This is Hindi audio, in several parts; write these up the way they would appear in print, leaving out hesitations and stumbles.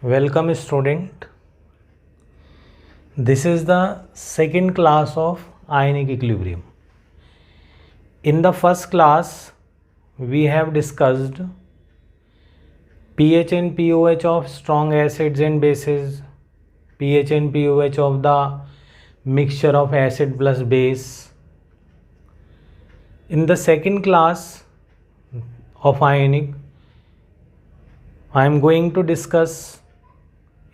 Welcome student. This is the second class of ionic equilibrium. In the first class we have discussed pH and pOH of strong acids and bases, pH and pOH of the mixture of acid plus base. In the second class of ionic, I am going to discuss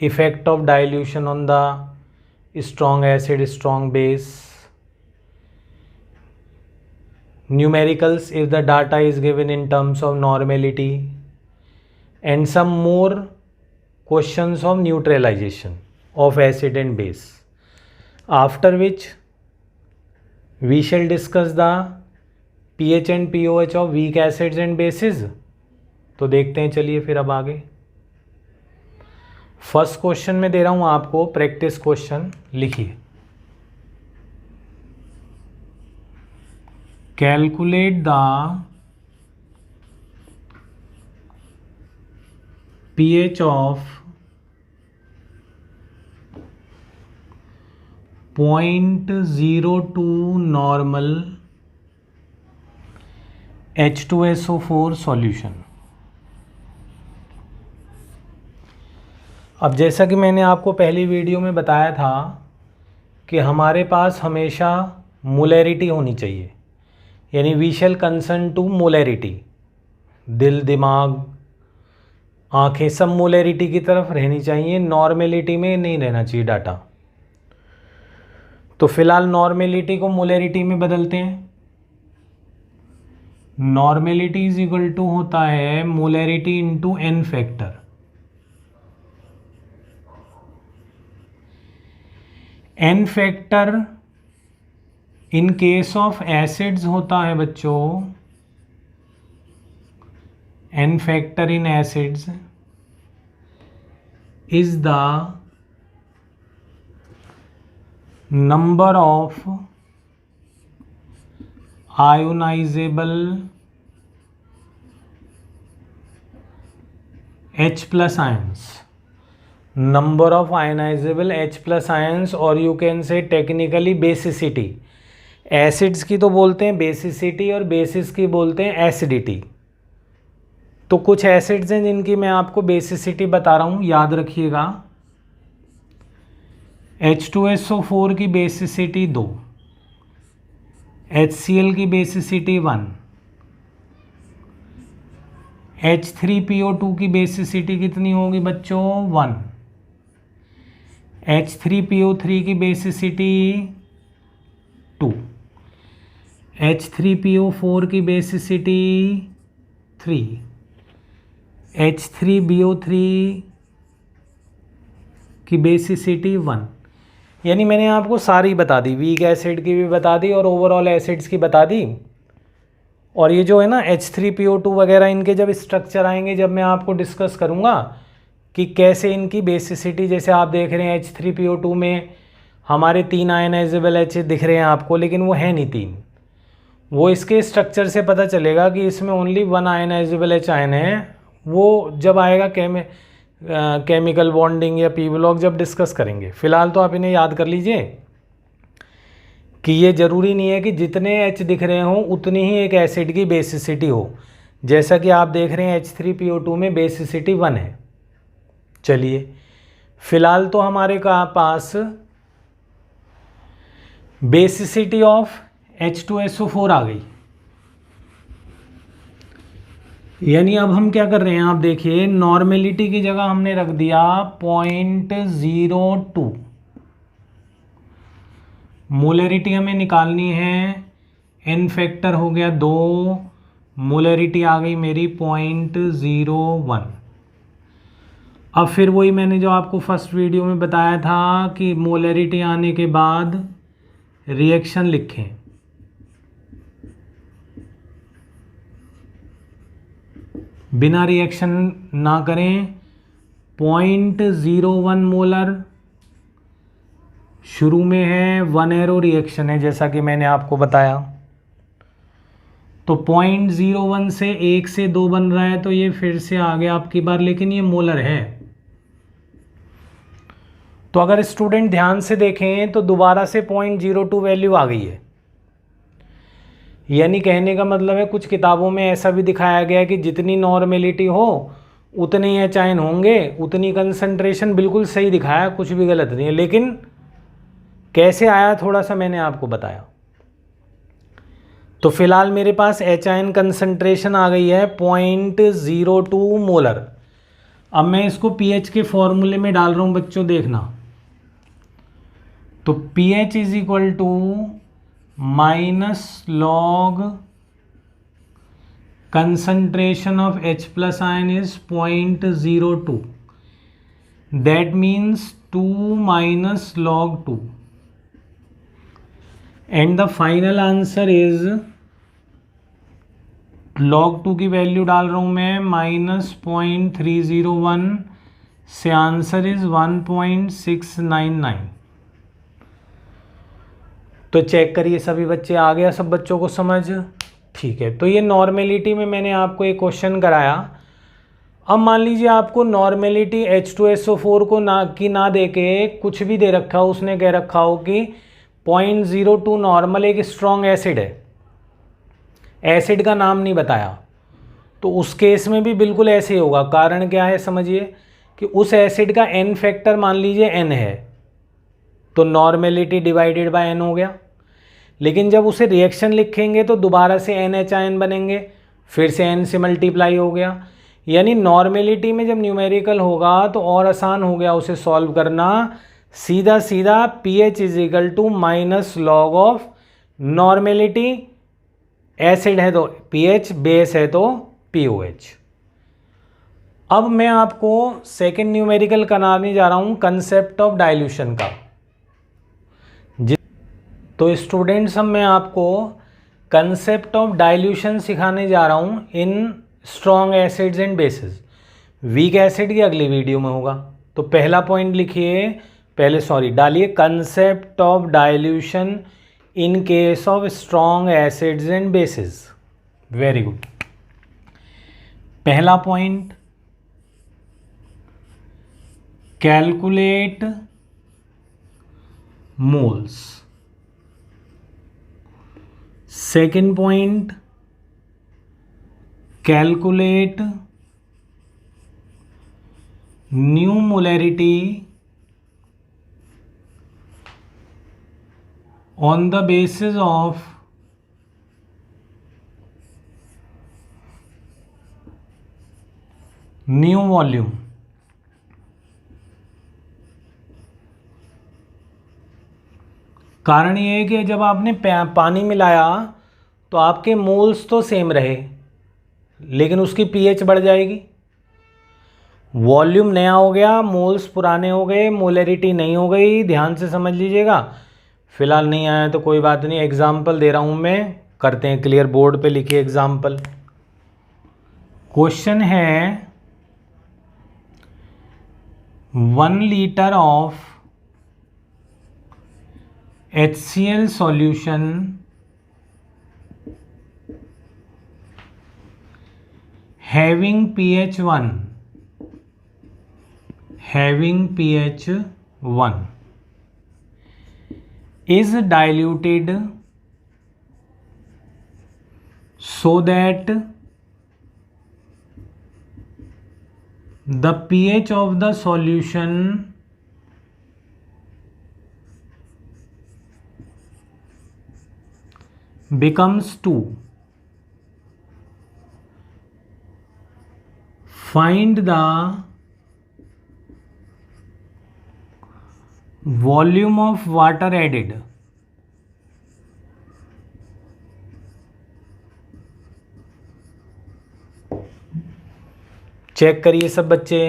effect of dilution on the strong acid, strong base, numericals if the data is given in terms of normality, and some more questions of neutralization of acid and base. After which we shall discuss the pH and pOH of weak acids and bases. तो देखते हैं, चलिए फिर अब आगे। फर्स्ट क्वेश्चन में दे रहा हूं आपको प्रैक्टिस क्वेश्चन, लिखिए। Calculate the pH of 0.02 normal H2SO4 solution. अब जैसा कि मैंने आपको पहली वीडियो में बताया था कि हमारे पास हमेशा मोलैरिटी होनी चाहिए, यानी we shall concern to molarity. दिल, दिमाग, आंखें सब मोलैरिटी की तरफ रहनी चाहिए, नॉर्मेलिटी में नहीं रहना चाहिए डाटा। तो फिलहाल नॉर्मेलिटी को मोलैरिटी में बदलते हैं। नॉर्मेलिटी इज इक्वल टू होता है molarity into n factor. N factor in case of acids होता है बच्चों, n factor in acids is the number of ionizable H plus ions, number of ionizable H plus ions, और you can say technically basicity. Acids की तो बोलते हैं बेसिसिटी और बेसिस की बोलते हैं एसिडिटी। तो कुछ एसिड्स हैं जिनकी मैं आपको बेसिसिटी बता रहा हूँ, याद रखिएगा। H2SO4 की बेसिसिटी 2, HCl की बेसिसिटी 1, H3PO2 की बेसिसिटी कितनी होगी बच्चों? 1, H3PO3 की बेसिसिटी 2, H3PO4 की बेसिसिटी 3, H3BO3 की बेसिसिटी 1। यानी मैंने आपको सारी बता दी, वीक एसिड की भी बता दी और ओवरऑल एसिड्स की बता दी। और ये जो है ना H3PO2 वगैरह, इनके जब स्ट्रक्चर आएंगे, जब मैं आपको डिस्कस करूँगा कि कैसे इनकी बेसिसिटी, जैसे आप देख रहे हैं H3PO2 में हमारे 3 आयनाइजेबल H दिख रहे हैं आपको, लेकिन वो है नहीं 3। वो इसके स्ट्रक्चर से पता चलेगा कि इसमें ओनली 1 आयनाइजेबल H आयन है। वो जब आएगा केमिकल बॉन्डिंग या पी ब्लॉक जब डिस्कस करेंगे। फिलहाल तो आप इन्हें याद कर लीजिए कि ये ज़रूरी नहीं है कि जितने H दिख रहे हों उतनी ही एक एसिड की बेसिसिटी हो। जैसा कि आप देख रहे हैं H3PO2 में बेसिसिटी 1 है। चलिए फिलहाल तो हमारे पास बेसिसिटी ऑफ H2SO4 आ गई। यानी अब हम क्या कर रहे हैं, आप देखिए, नॉर्मेलिटी की जगह हमने रख दिया 0.02। मोलैरिटी हमें निकालनी है, एन फैक्टर हो गया 2, मोलैरिटी आ गई मेरी 0.01। अब फिर वही मैंने जो आपको फर्स्ट वीडियो में बताया था कि मोलैरिटी आने के बाद रिएक्शन लिखें। बिना रिएक्शन ना करें, 0.01 मोलर शुरू में है, 1 एरो रिएक्शन है जैसा कि मैंने आपको बताया। तो 0.01 से 1 से 2 बन रहा है, तो ये फिर से आ गया आपकी बार, लेकिन ये मोलर है। तो अगर स्टूडेंट ध्यान से देखें तो दोबारा से 0.02 वैल्यू आ गई है। यानी कहने का मतलब है कुछ किताबों में ऐसा भी दिखाया गया है कि जितनी नॉर्मेलिटी हो उतने ही एचाइन होंगे, उतनी कंसंट्रेशन। बिल्कुल सही दिखाया, कुछ भी गलत नहीं है। लेकिन कैसे आया थोड़ा सा मैंने आपको बताया। तो फिलहाल मेरे पास एचाइन कंसंट्रेशन आ गई है 0.02 मोलर। अब मैं इसको पीएच के फॉर्मूले में डाल रहा हूँ बच्चों, देखना। तो pH is equal to minus log concentration of H plus ion is 0.02. That means 2 minus log 2. And the final answer is log 2 की वैल्यू डाल रहा हूँ मैं -0.301 से आंसर इज 1.699। तो चेक करिए सभी बच्चे, आ गया सब बच्चों को समझ? ठीक है। तो ये नॉर्मेलिटी में मैंने आपको एक क्वेश्चन कराया। अब मान लीजिए आपको नॉर्मेलिटी H2SO4 को ना दे के कुछ भी दे रखा हो, उसने कह रखा हो कि 0.02 नॉर्मल एक स्ट्रॉन्ग एसिड है, एसिड का नाम नहीं बताया, तो उस केस में भी बिल्कुल ऐसे ही होगा। कारण क्या है समझिए कि उस एसिड का N फैक्टर मान लीजिए N है, तो नॉर्मेलिटी डिवाइडेड बाय N हो गया। लेकिन जब उसे रिएक्शन लिखेंगे तो दोबारा से NH बनेंगे, फिर से N से मल्टीप्लाई हो गया। यानी नॉर्मेलिटी में जब न्यूमेरिकल होगा तो और आसान हो गया उसे सॉल्व करना। सीधा सीधा pH is equal to minus log of normality, acid है तो pH, बेस है तो POH। अब मैं आपको सेकेंड न्यूमेरिकल कराने जा रहा हूँ कंसेप्ट ऑफ डाइल्यूशन का। तो स्टूडेंट्स, अब मैं आपको कंसेप्ट ऑफ डाइल्यूशन सिखाने जा रहा हूँ इन strong acids and basis. Weak acid की अगली वीडियो में होगा। तो पहला पॉइंट लिखिए, डालिए concept of dilution in case of strong acids and bases. Very good. पहला point, calculate moles. Second point, calculate new molarity on the basis of new volume. कारण ये है कि जब आपने पानी मिलाया तो आपके मोल्स तो सेम रहे, लेकिन उसकी pH बढ़ जाएगी। वॉल्यूम नया हो गया, मोल्स पुराने हो गए, मोलैरिटी नहीं हो गई। ध्यान से समझ लीजिएगा। फिलहाल नहीं आया तो कोई बात नहीं, एग्जाम्पल दे रहा हूं मैं, करते हैं क्लियर। बोर्ड पे लिखिए एग्जाम्पल। क्वेश्चन है 1 litre of HCl solution having pH 1 is diluted so that the pH of the solution becomes 2. Find the volume of water added. Check करिए सब बच्चे।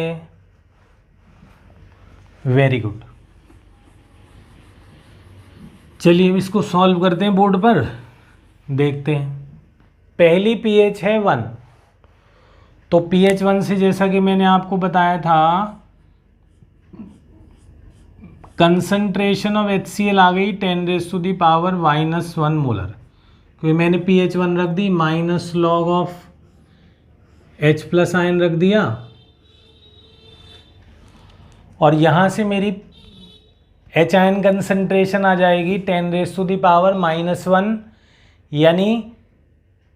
Very good. चलिए अब इसको सॉल्व करते हैं बोर्ड पर, देखते हैं। पहली pH है 1, तो pH 1 से जैसा कि मैंने आपको बताया था कंसंट्रेशन ऑफ HCl आ गई 10⁻⁻⁻1 मोलर, क्योंकि मैंने pH 1 रख दी, minus log of H plus ion रख दिया, और यहाँ से मेरी एच आयन कंसंट्रेशन आ जाएगी 10⁻⁻⁻1, यानी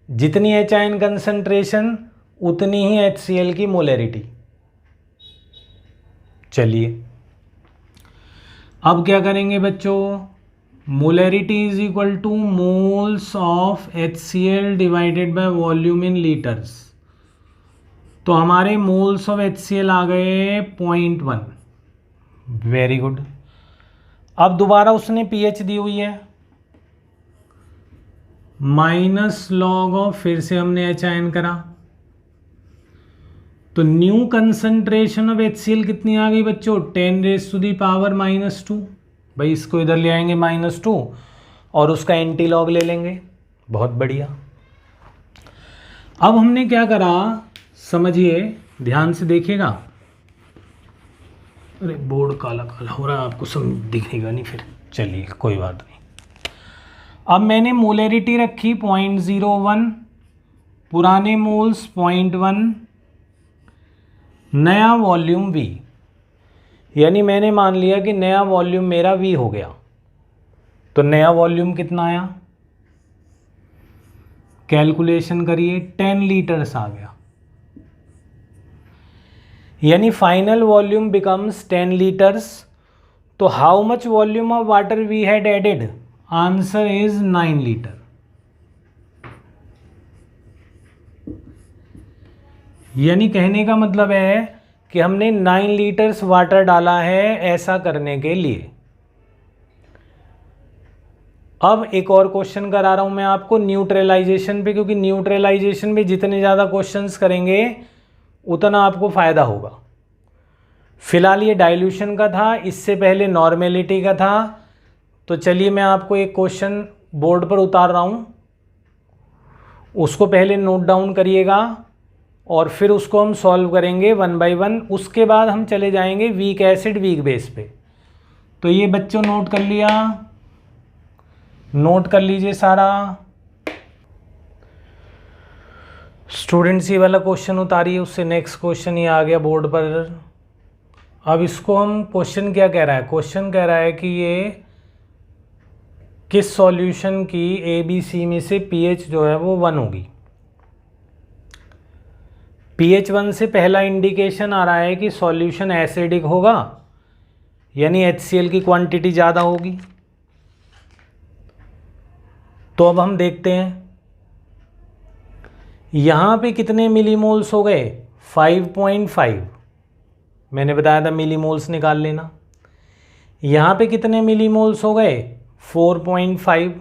जितनी एच आयन कंसंट्रेशन उतनी ही HCl की मोलैरिटी। चलिए अब क्या करेंगे बच्चों, molarity is equal two moles of HCl divided by volume in litres. तो हमारे मोल्स ऑफ HCl आ गए 0.1। Very good. अब दोबारा उसने pH दी हुई है -log ऑफ, फिर से हमने H आयन करा, तो न्यू कंसंट्रेशन ऑफ HCl कितनी आ गई बच्चों, 10⁻⁻²। भाई इसको इधर ले आएंगे -2 और उसका एंटी लॉग ले लेंगे। बहुत बढ़िया। अब हमने क्या करा समझिए, ध्यान से देखिएगा। अरे बोर्ड काला काला हो रहा है, आपको समझ दिखेगा नहीं फिर। चलिए कोई बात नहीं। अब मैंने मोलैरिटी रखी 0.01, पुराने मोल्स 0.1, नया वॉल्यूम V, यानी मैंने मान लिया कि नया वॉल्यूम मेरा V हो गया। तो नया वॉल्यूम कितना आया, कैलकुलेशन करिए, 10 लीटर्स आ गया, यानी फाइनल वॉल्यूम बिकम्स 10 लीटर्स। तो how much volume of water we had added, answer is 9 litre. यानी कहने का मतलब है कि हमने 9 लीटर्स वाटर डाला है ऐसा करने के लिए। अब एक और क्वेश्चन करा रहा हूं मैं आपको न्यूट्रलाइजेशन पे, क्योंकि न्यूट्रलाइजेशन में जितने ज़्यादा क्वेश्चंस करेंगे उतना आपको फ़ायदा होगा। फिलहाल ये डाइल्यूशन का था, इससे पहले नॉर्मेलिटी का था। तो चलिए मैं आपको एक क्वेश्चन बोर्ड पर उतार रहा हूँ, उसको पहले नोट डाउन करिएगा और फिर उसको हम सॉल्व करेंगे 1 बाय 1। उसके बाद हम चले जाएंगे वीक एसिड वीक बेस पे। तो ये बच्चों नोट कर लिया, नोट कर लीजिए सारा। स्टूडेंट्स ये वाला क्वेश्चन उतारिए, उससे नेक्स्ट क्वेश्चन ये आ गया बोर्ड पर। अब इसको हम, क्वेश्चन क्या कह रहा है, क्वेश्चन कह रहा है कि ये किस सॉल्यूशन की ABC में से pH जो है वो 1 होगी। pH 1 से पहला इंडिकेशन आ रहा है कि सॉल्यूशन एसिडिक होगा, यानी HCl की क्वांटिटी ज़्यादा होगी। तो अब हम देखते हैं यहाँ पे कितने मिलीमोल्स हो गए, 5.5। मैंने बताया था मिलीमोल्स निकाल लेना। यहाँ पे कितने मिलीमोल्स हो गए, 4.5,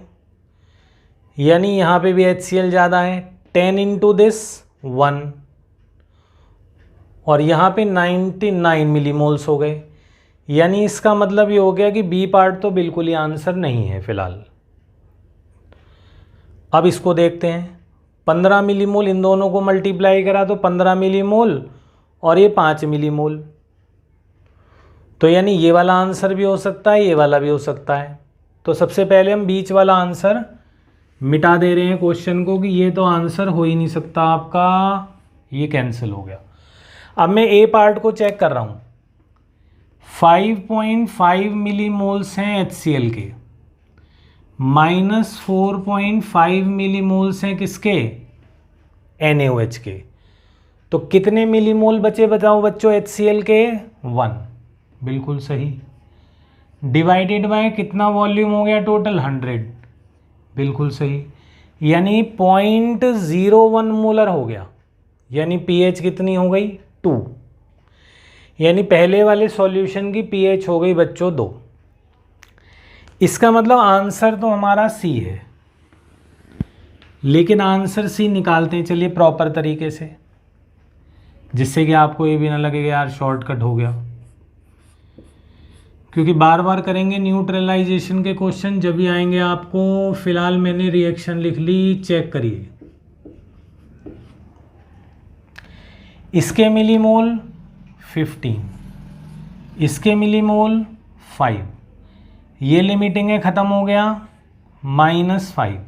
यानी यहाँ पे भी HCl ज़्यादा है। 10 इंटू दिस 1, और यहाँ पे 99 मिलीमोल्स हो गए, यानी इसका मतलब ये हो गया कि बी पार्ट तो बिल्कुल ही आंसर नहीं है फिलहाल। अब इसको देखते हैं, 15 मिलीमोल, इन दोनों को मल्टीप्लाई करा तो 15 मिलीमोल और ये 5 मिलीमोल। तो यानी ये वाला आंसर भी हो सकता है, ये वाला भी हो सकता है। तो सबसे पहले हम बीच वाला आंसर मिटा दे रहे हैं क्वेश्चन को कि ये तो आंसर हो ही नहीं सकता आपका, ये कैंसिल हो गया। अब मैं ए पार्ट को चेक कर रहा हूँ। 5.5 मिलीमोल्स हैं HCl के, -4.5 मिलीमोल्स हैं किसके, NaOH के। तो कितने मिलीमोल बचे बताओ बच्चों HCl के, 1। बिल्कुल सही। डिवाइडेड बाय कितना वॉल्यूम हो गया टोटल, 100। बिल्कुल सही। यानी 0.01 मोलर हो गया, यानी pH कितनी हो गई, 2। यानी पहले वाले सॉल्यूशन की pH हो गई बच्चों 2। इसका मतलब आंसर तो हमारा C है, लेकिन आंसर C निकालते हैं चलिए प्रॉपर तरीके से, जिससे कि आपको ये भी ना लगेगा यार शॉर्टकट हो गया, क्योंकि बार बार करेंगे न्यूट्रलाइजेशन के क्वेश्चन जब भी आएंगे आपको। फिलहाल मैंने रिएक्शन लिख ली, चेक करिए। इसके मिलीमोल 15, इसके मिलीमोल 5, ये लिमिटिंग है, ख़त्म हो गया, -5।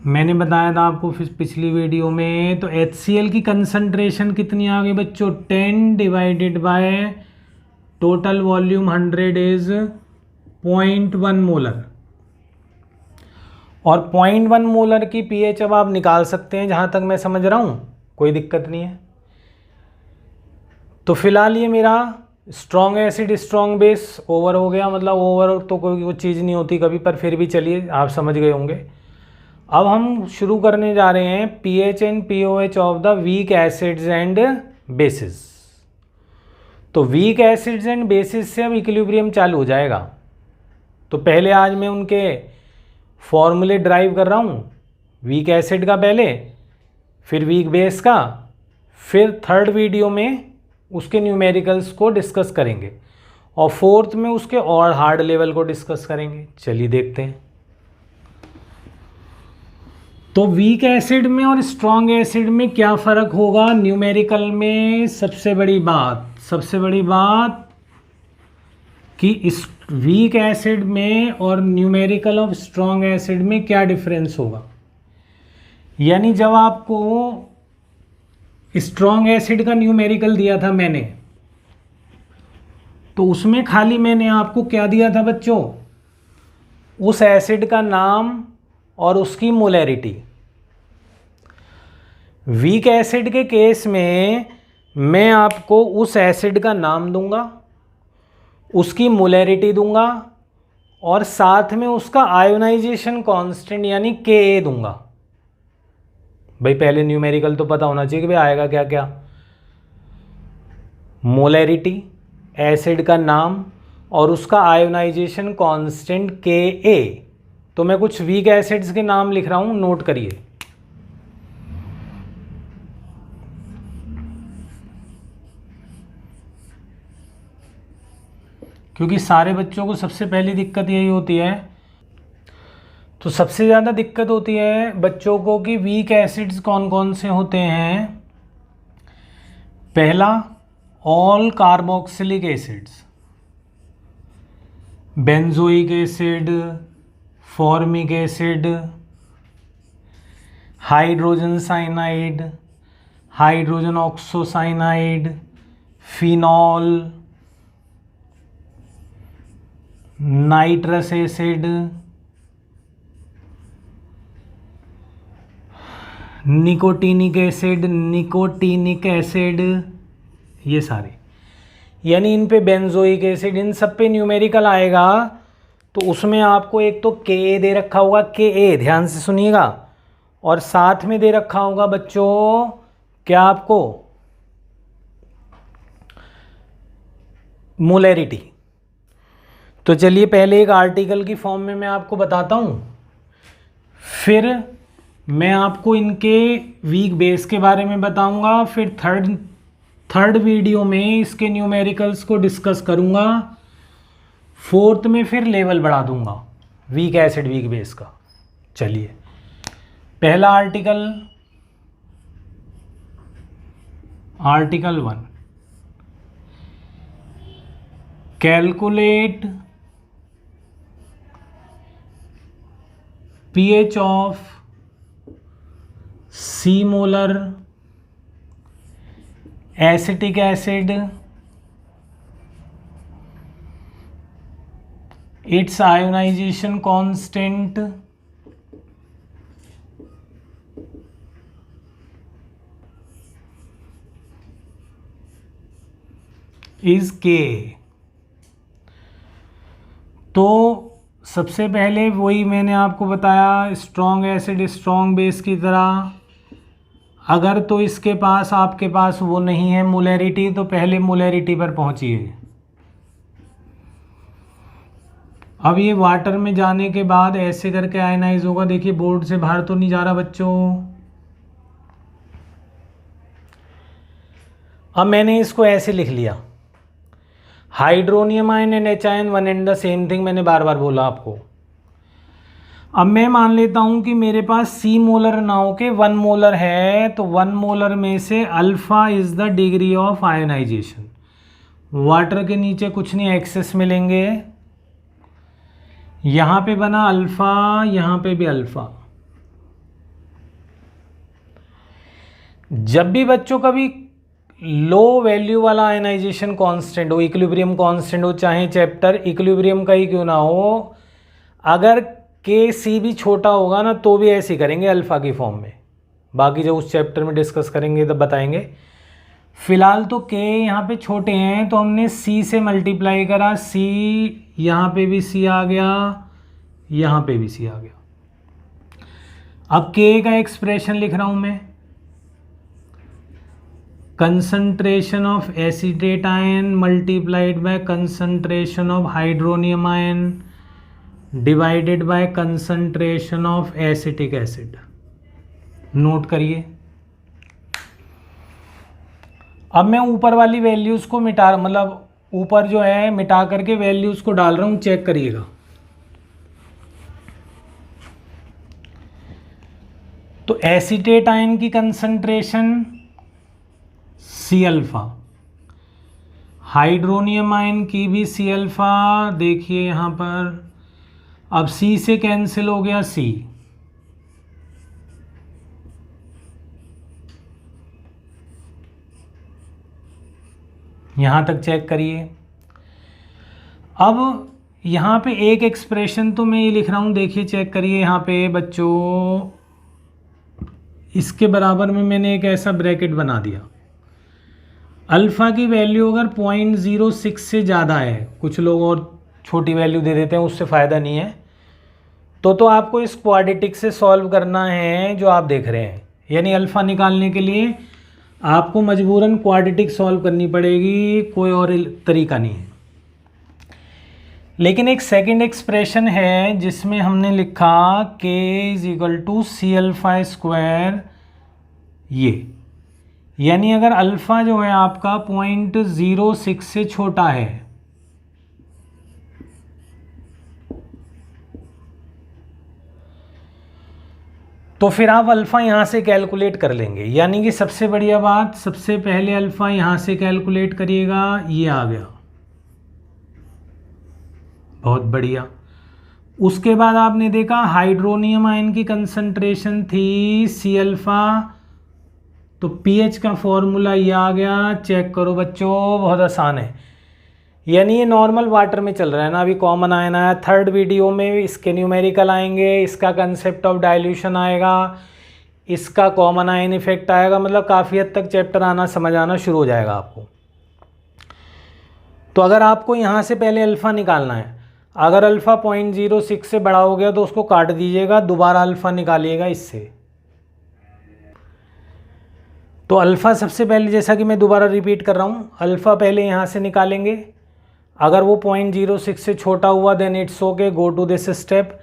मैंने बताया था आपको फिर पिछली वीडियो में, तो HCl की कंसंट्रेशन कितनी आ गई बच्चों, 10 divided by total volume 100 is 0.1 molar. और 0.1 मोलर की pH अब आप निकाल सकते हैं, जहाँ तक मैं समझ रहा हूँ कोई दिक्कत नहीं है। तो फिलहाल ये मेरा strong acid strong base over हो गया, मतलब ओवर तो कोई चीज़ नहीं होती कभी, पर फिर भी चलिए आप समझ गए होंगे। अब हम शुरू करने जा रहे हैं pH and pOH of the weak acids and basis. तो वीक एसिड्स एंड बेसिस से अब इक्विलिब्रियम चालू हो जाएगा। तो पहले आज मैं उनके फॉर्मूले ड्राइव कर रहा हूँ, वीक एसिड का पहले, फिर वीक बेस का, फिर थर्ड वीडियो में उसके न्यूमेरिकल्स को डिस्कस करेंगे, और फोर्थ में उसके और हार्ड लेवल को डिस्कस करेंगे। चलिए देखते हैं। तो वीक एसिड में और स्ट्रॉन्ग एसिड में क्या फ़र्क होगा न्यूमेरिकल में? सबसे बड़ी बात कि इस वीक एसिड में और न्यूमेरिकल ऑफ स्ट्रॉन्ग एसिड में क्या डिफरेंस होगा। यानी जब आपको स्ट्रॉन्ग एसिड का न्यूमेरिकल दिया था मैंने, तो उसमें खाली मैंने आपको क्या दिया था बच्चों, उस एसिड का नाम और उसकी मोलैरिटी। वीक एसिड के केस में मैं आपको उस एसिड का नाम दूंगा, उसकी मोलैरिटी दूंगा, और साथ में उसका आयोनाइजेशन कांस्टेंट यानी Ka दूंगा। भाई पहले न्यूमेरिकल तो पता होना चाहिए कि भाई आएगा क्या क्या। मोलैरिटी, एसिड का नाम और उसका आयोनाइजेशन कांस्टेंट Ka। तो मैं कुछ वीक एसिड्स के नाम लिख रहा हूं, नोट करिए। क्योंकि सारे बच्चों को सबसे पहली दिक्कत यही होती है, तो सबसे ज़्यादा दिक्कत होती है बच्चों को कि वीक एसिड्स कौन कौन से होते हैं। पहला, all carboxylic acids, benzoic acid, formic acid, hydrogen cyanide, hydrogen oxocyanide, phenol, nitrous acid, nicotinic acid, ये सारे, यानी इन पे बेंजोइक एसिड, इन सब पे न्यूमेरिकल आएगा। तो उसमें आपको एक तो Ka दे रखा होगा, Ka ध्यान से सुनिएगा, और साथ में दे रखा होगा बच्चों क्या आपको, मोलैरिटी। तो चलिए पहले एक आर्टिकल की फॉर्म में मैं आपको बताता हूँ, फिर मैं आपको इनके वीक बेस के बारे में बताऊंगा, फिर थर्ड वीडियो में इसके न्यूमेरिकल्स को डिस्कस करूंगा, फोर्थ में फिर लेवल बढ़ा दूंगा वीक एसिड वीक बेस का। चलिए पहला article 1, calculate pH of C molar acetic acid, its ionization constant is Ka। तो सबसे पहले वही मैंने आपको बताया, स्ट्रॉन्ग एसिड स्ट्रॉन्ग बेस की तरह, अगर तो इसके पास आपके पास वो नहीं है मोलैरिटी, तो पहले मोलैरिटी पर पहुंचिए। अब ये वाटर में जाने के बाद ऐसे करके आयनाइज होगा। देखिए बोर्ड से बाहर तो नहीं जा रहा बच्चों। अब मैंने इसको ऐसे लिख लिया, hydronium ion and H ion one and the same thing, मैंने बार बार बोला आपको। अब मैं मान लेता हूं कि मेरे पास सी मोलर ना हो के 1 मोलर है, तो 1 मोलर में से alpha is the degree of ionisation. Water के नीचे कुछ नहीं, एक्सेस मिलेंगे, यहाँ पे बना अल्फा, यहाँ पे भी अल्फा। जब भी बच्चों कभी लो वैल्यू वाला आयनाइजेशन कांस्टेंट हो, इक्विलिब्रियम कांस्टेंट हो, चाहे चैप्टर इक्विलिब्रियम का ही क्यों ना हो, अगर के सी भी छोटा होगा ना तो भी ऐसे ही करेंगे अल्फ़ा की फॉर्म में। बाकी जो उस चैप्टर में डिस्कस करेंगे तब बताएंगे। फिलहाल तो के यहाँ पे छोटे हैं तो हमने सी से मल्टीप्लाई करा, सी यहाँ पे भी सी आ गया, यहाँ पे भी सी आ गया। अब के का एक्सप्रेशन लिख रहा हूँ मैं, concentration of acetate ion multiplied by concentration of hydronium ion divided by concentration of acetic acid. Note करिए। अब मैं ऊपर वाली वैल्यूज़ को मिटा, मतलब ऊपर जो है मिटा करके वैल्यूज़ को डाल रहा हूँ, चेक करिएगा। तो एसीटेट आयन की concentration C alpha, hydronium ion की भी सी अल्फ़ा, देखिए यहाँ पर अब सी से कैंसिल हो गया सी, यहाँ तक चेक करिए। अब यहाँ पे एक एक्सप्रेशन तो मैं ये लिख रहा हूँ, देखिए चेक करिए यहाँ पे बच्चों, इसके बराबर में मैंने एक ऐसा ब्रैकेट बना दिया। अल्फ़ा की वैल्यू अगर 0.06 से ज़्यादा है, कुछ लोग और छोटी वैल्यू दे देते हैं, उससे फ़ायदा नहीं है, तो आपको इस क्वाड्रेटिक से सॉल्व करना है जो आप देख रहे हैं। यानी अल्फ़ा निकालने के लिए आपको मजबूरन क्वाड्रेटिक सॉल्व करनी पड़ेगी, कोई और तरीका नहीं है। लेकिन एक सेकंड एक्सप्रेशन है जिसमें हमने लिखा k is equal to C alpha square, ये यानी अगर अल्फ़ा जो है आपका 0.06 से छोटा है तो फिर आप अल्फ़ा यहाँ से कैलकुलेट कर लेंगे। यानी कि सबसे बढ़िया बात, सबसे पहले अल्फ़ा यहाँ से कैलकुलेट करिएगा, ये आ गया, बहुत बढ़िया। उसके बाद आपने देखा हाइड्रोनियम आयन की कंसंट्रेशन थी सी अल्फ़ा, तो पीएच का फॉर्मूला ये आ गया, चेक करो बच्चों, बहुत आसान है। यानी ये नॉर्मल वाटर में चल रहा है ना, अभी कॉमन आयन आया, थर्ड वीडियो में इसके न्यूमेरिकल आएंगे, इसका कंसेप्ट ऑफ डाइल्यूशन आएगा, इसका कॉमन आयन इफेक्ट आएगा, मतलब काफ़ी हद तक चैप्टर आना समझ आना शुरू हो जाएगा आपको। तो अगर आपको यहाँ से पहले अल्फ़ा निकालना है, अगर अल्फ़ा 0.06 से बड़ा हो गया तो उसको काट दीजिएगा, दोबारा अल्फ़ा निकालिएगा इससे। तो अल्फ़ा सबसे पहले, जैसा कि मैं दोबारा रिपीट कर रहा हूँ, अल्फ़ा पहले यहाँ से निकालेंगे, अगर वो 0.06 से छोटा हुआ then it's okay, go to this step,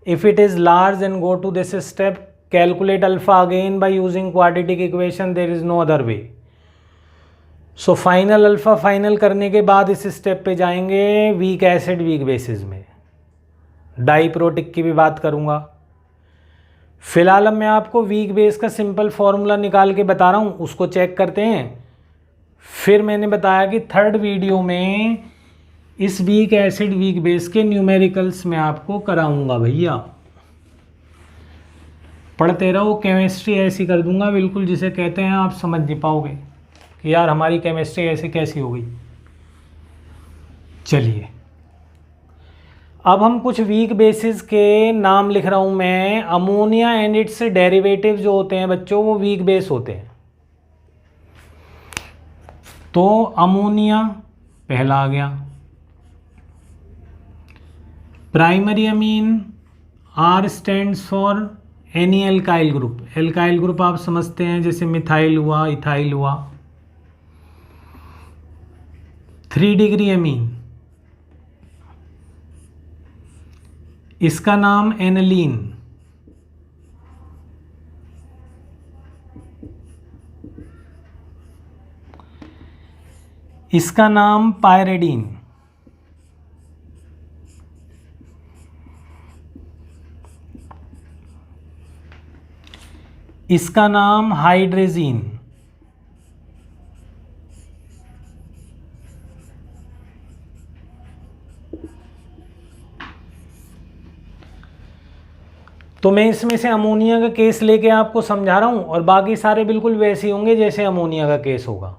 if it is large and go to this step, calculate alpha again by using quadratic equation, there is no other way. So final alpha final करने के बाद इस स्टेप पे जाएंगे वीक एसिड वीक बेसिस में, डाइप्रोटिक की भी बात करूँगा। फिलहाल अब मैं आपको वीक बेस का सिंपल फॉर्मूला निकाल के बता रहा हूँ, उसको चेक करते हैं। फिर मैंने बताया कि थर्ड वीडियो में इस वीक एसिड वीक बेस के न्यूमेरिकल्स में आपको कराऊंगा भैया, पढ़ते रहो। केमिस्ट्री ऐसी कर दूंगा बिल्कुल जिसे कहते हैं आप समझ नहीं पाओगे कि यार हमारी केमिस्ट्री ऐसे कैसी हो गई। चलिए अब हम कुछ वीक बेसिस के नाम लिख रहा हूं मैं। अमोनिया एंड इट्स डेरिवेटिव जो होते हैं बच्चों वो वीक बेस होते हैं। तो अमोनिया पहला आ गया, primary amine, R stands for any alkyl group. Alkyl group आप समझते हैं, जैसे मिथाइल हुआ, इथाइल हुआ। 3 डिग्री अमीन, इसका नाम एनलीन। इसका नाम पायरेडीन। इसका नाम हाइड्रेजीन। तो मैं इसमें से अमोनिया का केस लेके आपको समझा रहा हूँ और बाकी सारे बिल्कुल वैसे ही होंगे जैसे अमोनिया का केस होगा।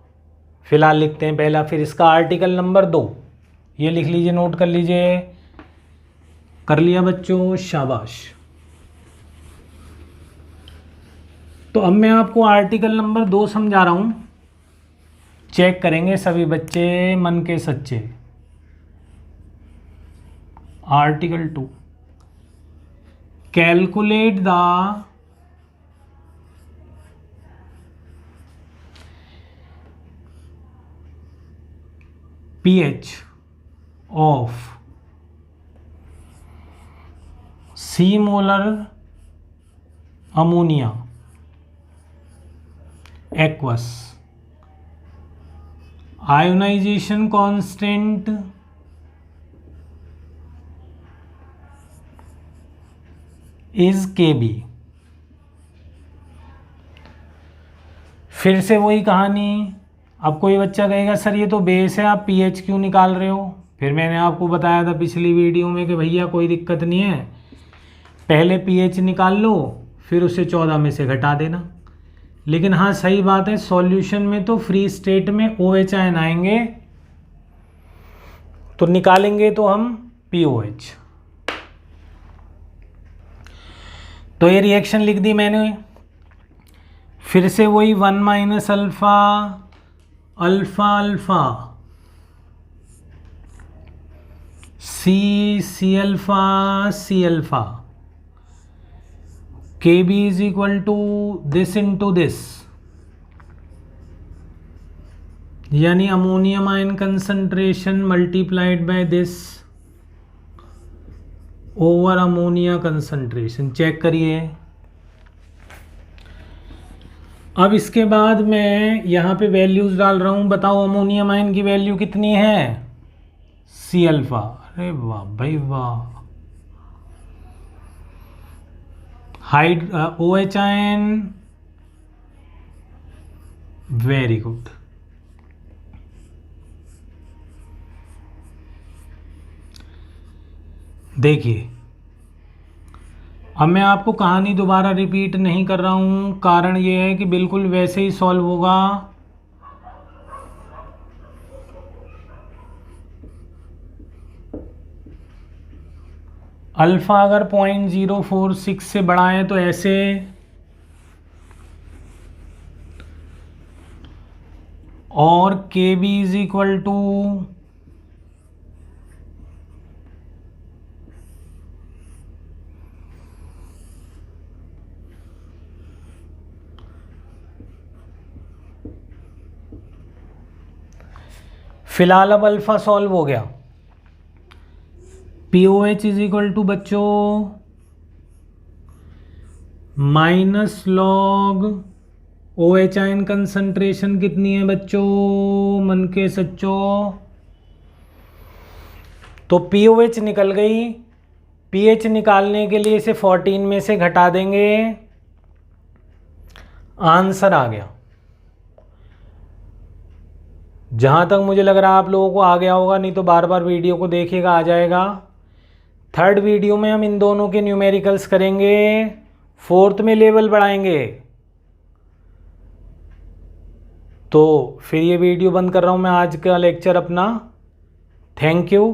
फिलहाल लिखते हैं पहला, फिर इसका आर्टिकल नंबर 2, ये लिख लीजिए, नोट कर लीजिए। कर लिया बच्चों, शाबाश। तो अब मैं आपको आर्टिकल नंबर 2 समझा रहा हूँ, चेक करेंगे सभी बच्चे मन के सच्चे। Article 2, calculate the pH of C molar ammonia aqueous, ionization constant is Kb। फिर से वही कहानी। अब कोई बच्चा कहेगा सर ये तो बेस है, आप pH क्यों निकाल रहे हो? फिर मैंने आपको बताया था पिछली वीडियो में कि भैया कोई दिक्कत नहीं है, पहले pH निकाल लो फिर उसे 14 में से घटा देना। लेकिन हाँ सही बात है, सॉल्यूशन में तो फ्री स्टेट में OH आयन आएंगे, तो निकालेंगे तो हम POH। तो ये रिएक्शन लिख दी मैंने। फिर से वही 1 minus alpha alpha alpha C alpha C alpha, Kb is equal to this into this, यानी ammonium ion concentration multiplied by this over ammonia concentration. Check करिए। अब इसके बाद मैं यहाँ पे वैल्यूज डाल रहा हूँ, बताओ अमोनियम आयन की वैल्यू कितनी है? C alpha. अरे वाह भाई वाह। OH ion, very good. देखिए अब मैं आपको कहानी दोबारा रिपीट नहीं कर रहा हूँ, कारण ये है कि बिल्कुल वैसे ही सॉल्व होगा। अल्फा अगर 0.046 से बड़ा है तो ऐसे, और Kb इज इक्वल टू फिलहाल अब अल्फा सॉल्व हो गया। POH इज इक्वल टू बच्चों minus log OH ion concentration कितनी है बच्चों, मन के सच्चों? तो POH निकल गई। pH निकालने के लिए इसे 14 में से घटा देंगे, आंसर आ गया। जहाँ तक मुझे लग रहा है आप लोगों को आ गया होगा, नहीं तो बार बार वीडियो को देखिएगा, आ जाएगा। थर्ड वीडियो में हम इन दोनों के न्यूमेरिकल्स करेंगे, फोर्थ में लेवल बढ़ाएंगे। तो फिर ये वीडियो बंद कर रहा हूँ मैं आज का लेक्चर अपना। Thank you.